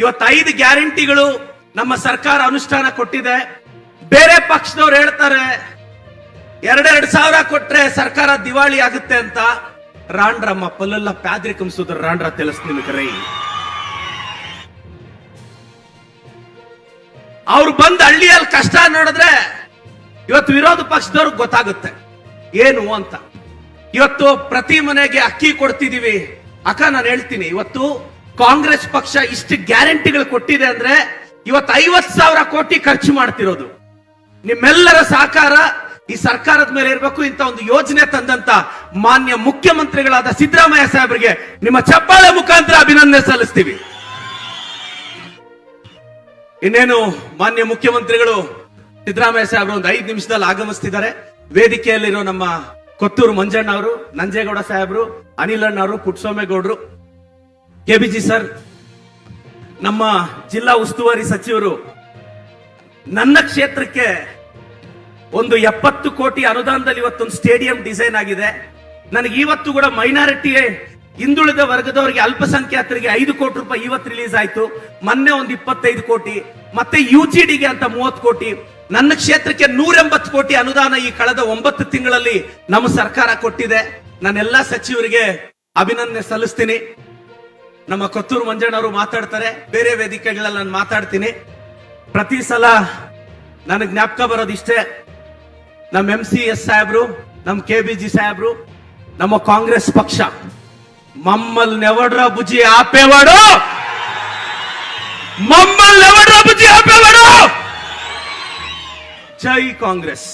ಇವತ್ತು 5 ಗ್ಯಾರಂಟಿಗಳು ನಮ್ಮ ಸರ್ಕಾರ ಅನುಷ್ಠಾನ ಕೊಟ್ಟಿದೆ. ಬೇರೆ ಪಕ್ಷದವ್ರು ಹೇಳ್ತಾರೆ 2,000 ಕೊಟ್ರೆ ಸರ್ಕಾರ ದಿವಾಳಿ ಆಗುತ್ತೆ ಅಂತ. ರಾಂಡ್ರಮ್ಮ ಪಲ್ಲಲ್ಲ ಪ್ಯಾದ್ರಿಕಂ ಸುಧರ್ ರಾಂಡ್ರ తెలుసు ನಿಮಗೆ ರೈ. ಅವ್ರು ಬಂದ್ ಹಳ್ಳಿಯಲ್ಲಿ ಕಷ್ಟ ನೋಡಿದ್ರೆ ಇವತ್ತು ವಿರೋಧ ಪಕ್ಷದವ್ರಿಗೆ ಗೊತ್ತಾಗುತ್ತೆ ಏನು ಅಂತ. ಇವತ್ತು ಪ್ರತಿ ಮನೆಗೆ ಅಕ್ಕಿ ಕೊಡ್ತಿದೀವಿ. ಅಕ್ಕ ನಾನು ಹೇಳ್ತೀನಿ, ಇವತ್ತು ಕಾಂಗ್ರೆಸ್ ಪಕ್ಷ ಇಷ್ಟು ಗ್ಯಾರಂಟಿಗಳು ಕೊಟ್ಟಿದೆ ಅಂದ್ರೆ ಇವತ್ತು 50,000 ಕೋಟಿ ಖರ್ಚು ಮಾಡ್ತಿರೋದು. ನಿಮ್ಮೆಲ್ಲರ ಸಹಕಾರ ಈ ಸರ್ಕಾರದ ಮೇಲೆ ಇರಬೇಕು. ಇಂತ ಒಂದು ಯೋಜನೆ ತಂದಂತ ಮಾನ್ಯ ಮುಖ್ಯಮಂತ್ರಿಗಳಾದ ಸಿದ್ದರಾಮಯ್ಯ ಸಾಹೇಬರಿಗೆ ನಿಮ್ಮ ಚಪ್ಪಾಳೆ ಮುಖಾಂತರ ಅಭಿನಂದನೆ ಸಲ್ಲಿಸ್ತೀವಿ. ಇನ್ನೇನು ಮಾನ್ಯ ಮುಖ್ಯಮಂತ್ರಿಗಳು ಸಿದ್ದರಾಮಯ್ಯ ಸಾಹೇಬರು ಒಂದು 5 ನಿಮಿಷದಲ್ಲಿ ಆಗಮಿಸ್ತಿದ್ದಾರೆ. ವೇದಿಕೆಯಲ್ಲಿರೋ ನಮ್ಮ ಕೊತ್ತೂರು ಮಂಜಣ್ಣ ಅವರು, ನಂಜೇಗೌಡ ಸಾಹೇಬರು, ಅನಿಲಣ್ಣ ಅವರು, ಪುಟ್ಟಸ್ವಾಮೇಗೌಡರು, ಕೆಬಿಜಿ ಸರ್, ನಮ್ಮ ಜಿಲ್ಲಾ ಉಸ್ತುವಾರಿ ಸಚಿವರು, ನನ್ನ ಕ್ಷೇತ್ರಕ್ಕೆ ಒಂದು 70 ಕೋಟಿ ಅನುದಾನದಲ್ಲಿ ಇವತ್ತೊಂದು ಸ್ಟೇಡಿಯಂ ಡಿಸೈನ್ ಆಗಿದೆ. ನನಗೆ ಇವತ್ತು ಕೂಡ ಮೈನಾರಿಟಿ ಹಿಂದುಳಿದ ವರ್ಗದವರಿಗೆ, ಅಲ್ಪಸಂಖ್ಯಾತರಿಗೆ 5 ಕೋಟಿ ರೂಪಾಯಿ ಇವತ್ತು ರಿಲೀಸ್ ಆಯ್ತು. ಮೊನ್ನೆ ಒಂದು 25 ಕೋಟಿ, ಮತ್ತೆ ಯುಜಿಡಿಗೆ ಅಂತ 30 ಕೋಟಿ. ನನ್ನ ಕ್ಷೇತ್ರಕ್ಕೆ 180 ಕೋಟಿ ಅನುದಾನ ಈ ಕಳೆದ 9 ತಿಂಗಳಲ್ಲಿ ನಮ್ಮ ಸರ್ಕಾರ ಕೊಟ್ಟಿದೆ. ನಾನೆಲ್ಲಾ ಸಚಿವರಿಗೆ ಅಭಿನಂದನೆ ಸಲ್ಲಿಸ್ತೀನಿ. ನಮ್ಮ ಕೊತ್ತೂರು ಮಂಜಣ್ಣವರು ಮಾತಾಡ್ತಾರೆ, ಬೇರೆ ವೇದಿಕೆಗಳಲ್ಲಿ ನಾನು ಮಾತಾಡ್ತೀನಿ. ಪ್ರತಿ ಸಲ ನನಗೆ ಜ್ಞಾಪಕ ಬರೋದಿಷ್ಟೇ, ನಮ್ಮ MCS ಸಾಹೇಬ್ರು, ನಮ್ಮ KBG ಸಾಹೇಬ್ರು, ನಮ್ಮ ಕಾಂಗ್ರೆಸ್ ಪಕ್ಷ ಮಮ್ಮಲ್ ನೆವಡ್ರ ಬುಜಿ ಆಪೇವಾಡು, ಮಮ್ಮಲ್ ನೆವಡ್ರ ಬುಜಿ ಆಪೇವಾಡು. ಜೈ ಕಾಂಗ್ರೆಸ್.